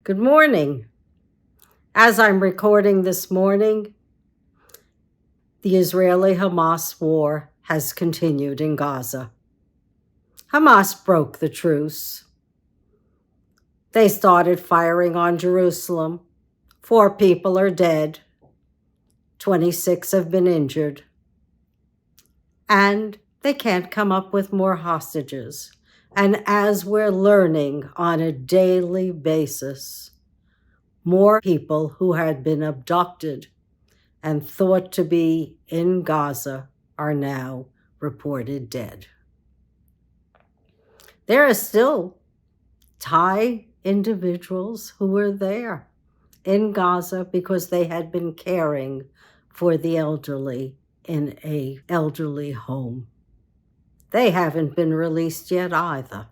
Good morning. As I'm recording this morning, the Israeli-Hamas war has continued in Gaza. Hamas broke the truce. They started firing on Jerusalem. 4 people are dead. 26 have been injured. And they can't come up with more hostages. And as we're learning on a daily basis, more people who had been abducted and thought to be in Gaza are now reported dead. There are still Thai individuals who were there in Gaza because they had been caring for the elderly in an elderly home. They haven't been released yet either.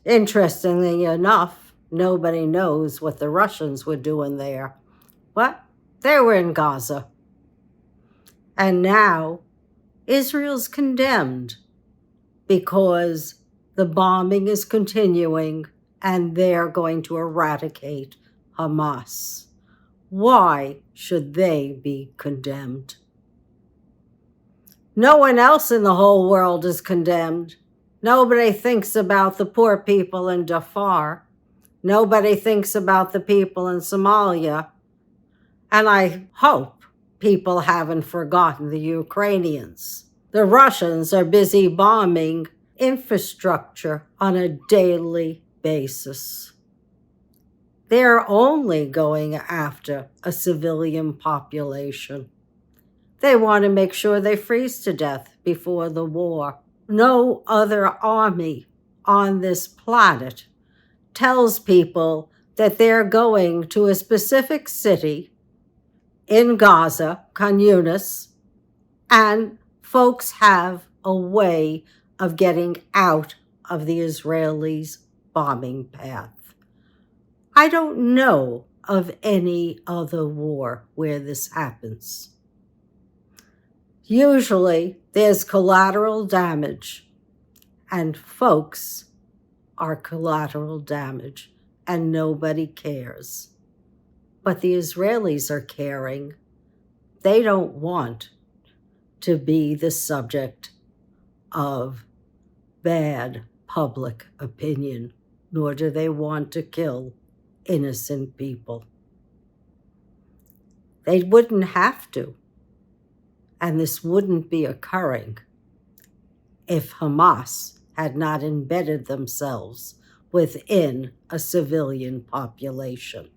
Interestingly enough, nobody knows what the Russians were doing there. What? They were in Gaza. And now Israel's condemned because the bombing is continuing and they're going to eradicate Hamas. Why should they be condemned? No one else in the whole world is condemned. Nobody thinks about the poor people in Darfur. Nobody thinks about the people in Somalia. And I hope people haven't forgotten the Ukrainians. The Russians are busy bombing infrastructure on a daily basis. They're only going after a civilian population. They want to make sure they freeze to death before the war. No other army on this planet tells people that they're going to a specific city in Gaza, Khan Yunis, and folks have a way of getting out of the Israelis' bombing path. I don't know of any other war where this happens. Usually there's collateral damage, and folks are collateral damage, and nobody cares. But the Israelis are caring. They don't want to be the subject of bad public opinion, nor do they want to kill innocent people. They wouldn't have to, and this wouldn't be occurring if Hamas had not embedded themselves within a civilian population.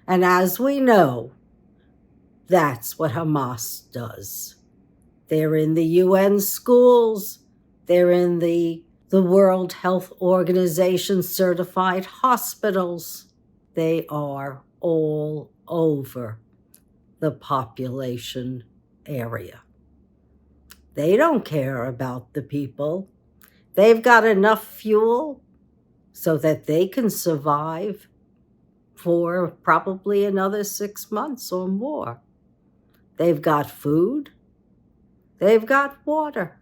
And as we know, that's what Hamas does. They're in the UN schools. They're in the World Health Organization certified hospitals. They are all over the population area. They don't care about the people. They've got enough fuel so that they can survive for probably another 6 months or more. They've got food. They've got water.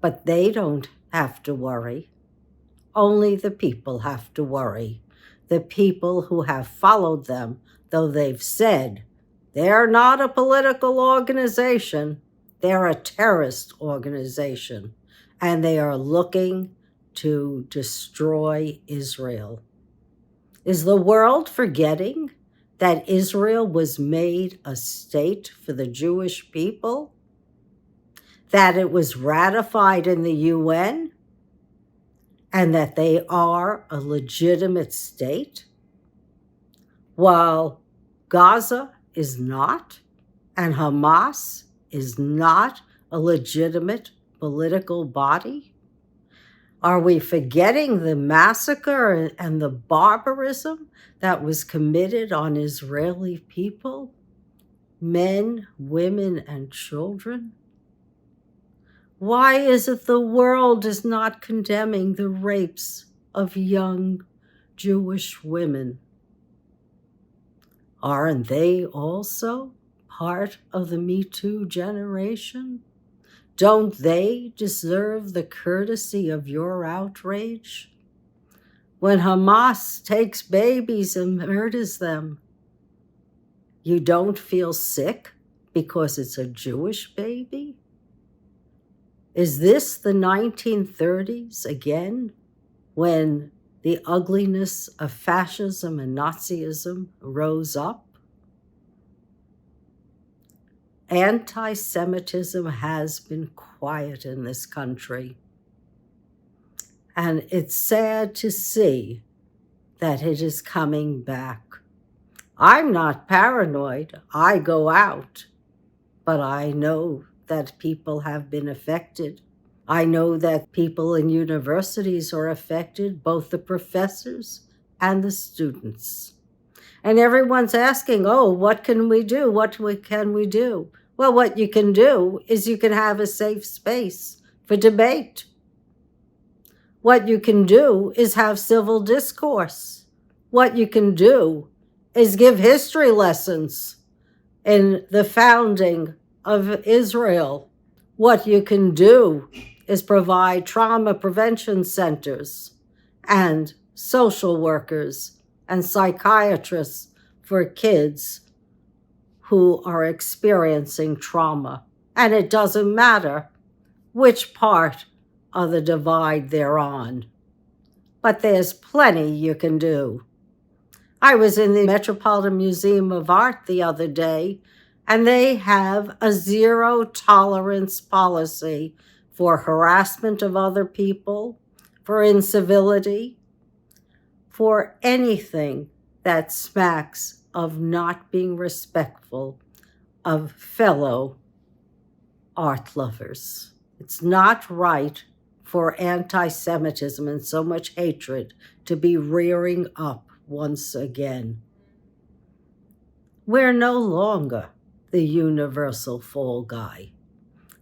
But they don't have to worry. Only the people have to worry. The people who have followed them, though they've said they're not a political organization, they're a terrorist organization, and they are looking to destroy Israel. Is the world forgetting that Israel was made a state for the Jewish people? That it was ratified in the UN? And that they are a legitimate state? While Gaza is not, and Hamas is not a legitimate political body? Are we forgetting the massacre and the barbarism that was committed on Israeli people? Men, women, and children? Why is it the world is not condemning the rapes of young Jewish women? Aren't they also part of the Me Too generation? Don't they deserve the courtesy of your outrage? When Hamas takes babies and murders them, you don't feel sick because it's a Jewish baby? Is this the 1930s again, when the ugliness of fascism and Nazism rose up? Anti-Semitism has been quiet in this country. And it's sad to see that it is coming back. I'm not paranoid. I go out. But I know that people have been affected. I know that people in universities are affected, both the professors and the students. And everyone's asking, oh, what can we do? What can we do? Well, what you can do is you can have a safe space for debate. What you can do is have civil discourse. What you can do is give history lessons in the founding of Israel. What you can do is provide trauma prevention centers and social workers and psychiatrists for kids who are experiencing trauma. And it doesn't matter which part of the divide they're on. But there's plenty you can do. I was in the Metropolitan Museum of Art the other day, and they have a zero tolerance policy for harassment of other people, for incivility, for anything that smacks of not being respectful of fellow art lovers. It's not right for anti-Semitism and so much hatred to be rearing up once again. We're no longer the universal fall guy.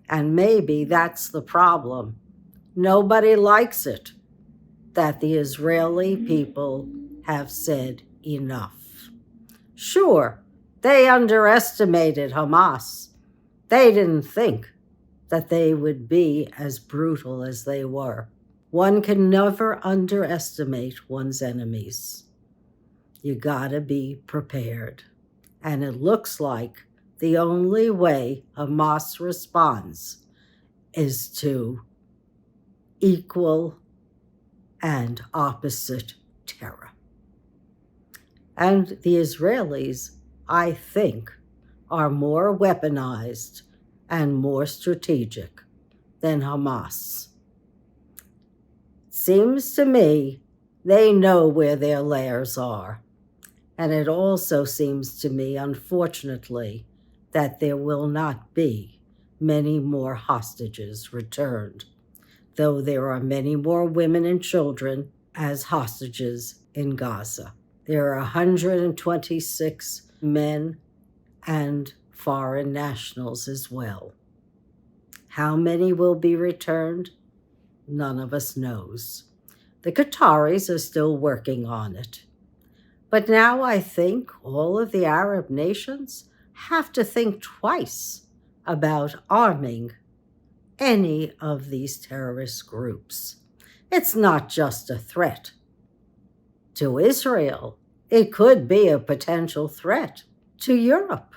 And maybe that's the problem. Nobody likes it that the Israeli people have said enough. Sure, they underestimated Hamas. They didn't think that they would be as brutal as they were. One can never underestimate one's enemies. You gotta be prepared. And it looks like the only way Hamas responds is to equal and opposite terror. And the Israelis, I think, are more weaponized and more strategic than Hamas. Seems to me they know where their lairs are. And it also seems to me, unfortunately, that there will not be many more hostages returned, though there are many more women and children as hostages in Gaza. There are 126 men and foreign nationals as well. How many will be returned? None of us knows. The Qataris are still working on it. But now I think all of the Arab nations have to think twice about arming any of these terrorist groups. It's not just a threat to Israel. It could be a potential threat to Europe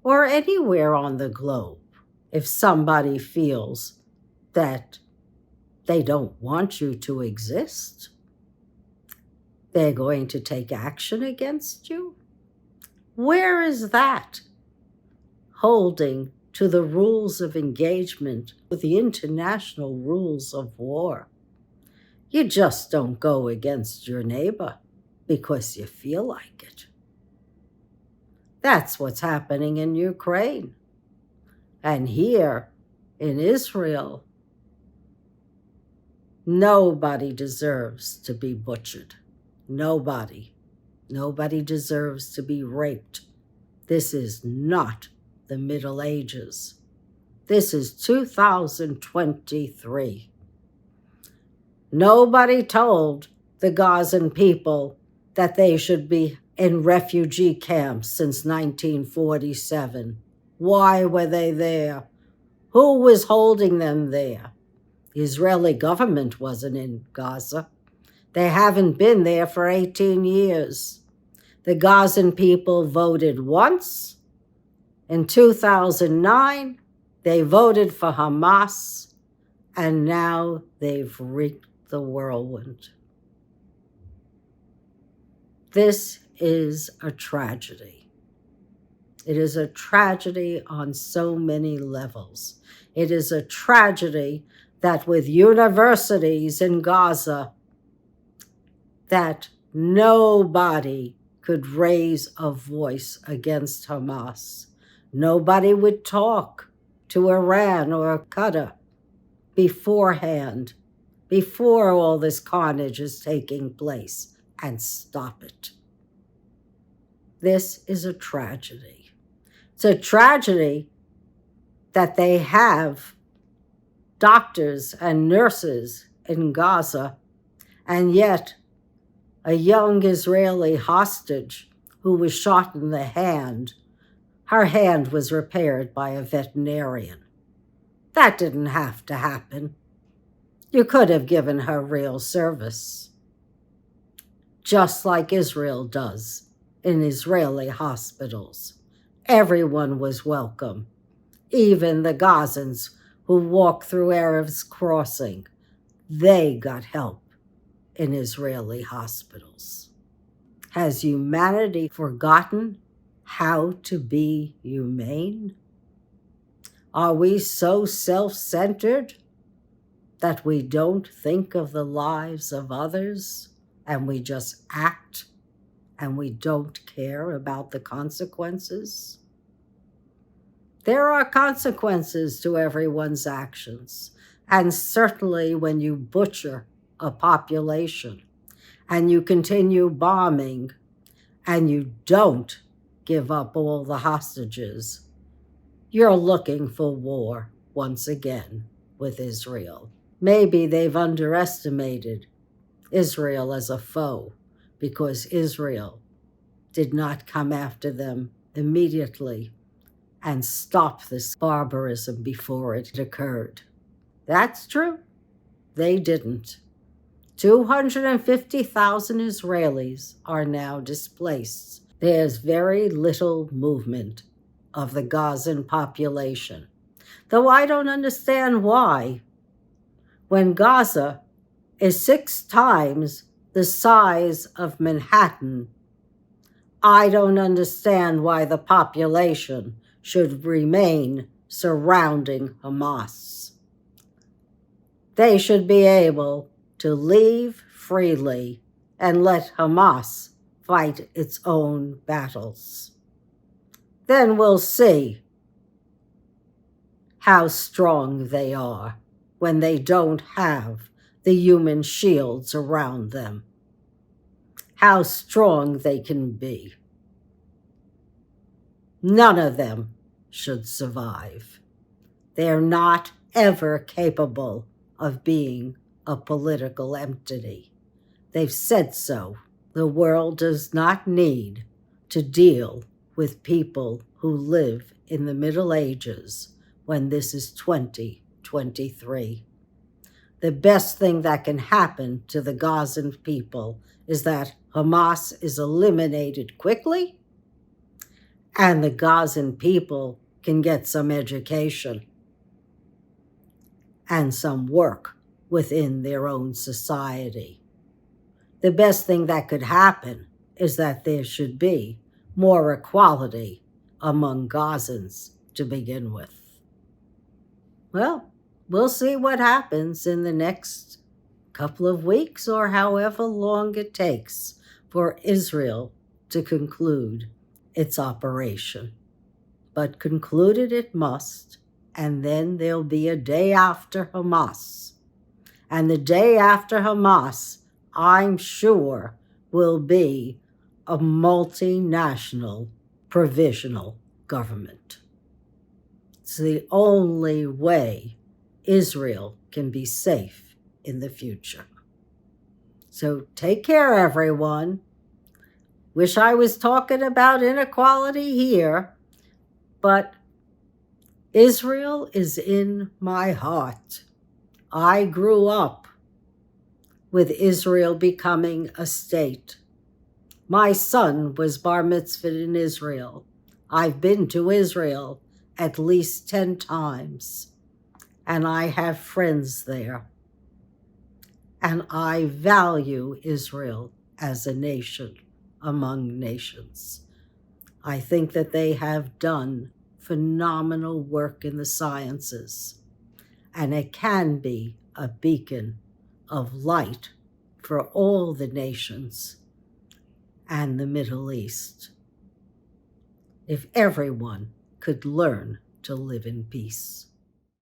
or anywhere on the globe if somebody feels that they don't want you to exist. They're going to take action against you? Where is that holding to the rules of engagement with the international rules of war? You just don't go against your neighbor because you feel like it. That's what's happening in Ukraine. And here in Israel, nobody deserves to be butchered. Nobody. Nobody deserves to be raped. This is not the Middle Ages. This is 2023. Nobody told the Gazan people that they should be in refugee camps since 1947. Why were they there? Who was holding them there? The Israeli government wasn't in Gaza. They haven't been there for 18 years. The Gazan people voted once. In 2009, they voted for Hamas, and now they've reaped the whirlwind. This is a tragedy. It is a tragedy on so many levels. It is a tragedy that with universities in Gaza, that nobody could raise a voice against Hamas. Nobody would talk to Iran or Qatar beforehand, before all this carnage is taking place, and stop it. This is a tragedy. It's a tragedy that they have doctors and nurses in Gaza, and yet a young Israeli hostage who was shot in the hand, her hand was repaired by a veterinarian. That didn't have to happen. You could have given her real service, just like Israel does in Israeli hospitals. Everyone was welcome, even the Gazans who walked through Arabs Crossing. They got help in Israeli hospitals. Has humanity forgotten how to be humane? Are we so self-centered that we don't think of the lives of others and we just act and we don't care about the consequences? There are consequences to everyone's actions, and certainly when you butcher a population and you continue bombing and you don't give up all the hostages, you're looking for war once again with Israel. Maybe they've underestimated Israel as a foe because Israel did not come after them immediately and stop this barbarism before it occurred. That's true. They didn't. 250,000 Israelis are now displaced. There's very little movement of the Gazan population, though I don't understand why. When Gaza is 6 times the size of Manhattan, I don't understand why the population should remain surrounding Hamas. They should be able to leave freely and let Hamas fight its own battles. Then we'll see how strong they are when they don't have the human shields around them, how strong they can be. None of them should survive. They're not ever capable of being a political entity. They've said so. The world does not need to deal with people who live in the Middle Ages when this is 2023. The best thing that can happen to the Gazan people is that Hamas is eliminated quickly and the Gazan people can get some education and some work within their own society. The best thing that could happen is that there should be more equality among Gazans to begin with. Well, we'll see what happens in the next couple of weeks or however long it takes for Israel to conclude its operation. But concluded it must, and then there'll be a day after Hamas. And the day after Hamas, I'm sure, will be a multinational provisional government. It's the only way Israel can be safe in the future. So take care, everyone. Wish I was talking about inequality here, but Israel is in my heart. I grew up with Israel becoming a state. My son was bar mitzvahed in Israel. I've been to Israel at least 10 times, and I have friends there. And I value Israel as a nation among nations. I think that they have done phenomenal work in the sciences, and it can be a beacon of light for all the nations and the Middle East, if everyone could learn to live in peace.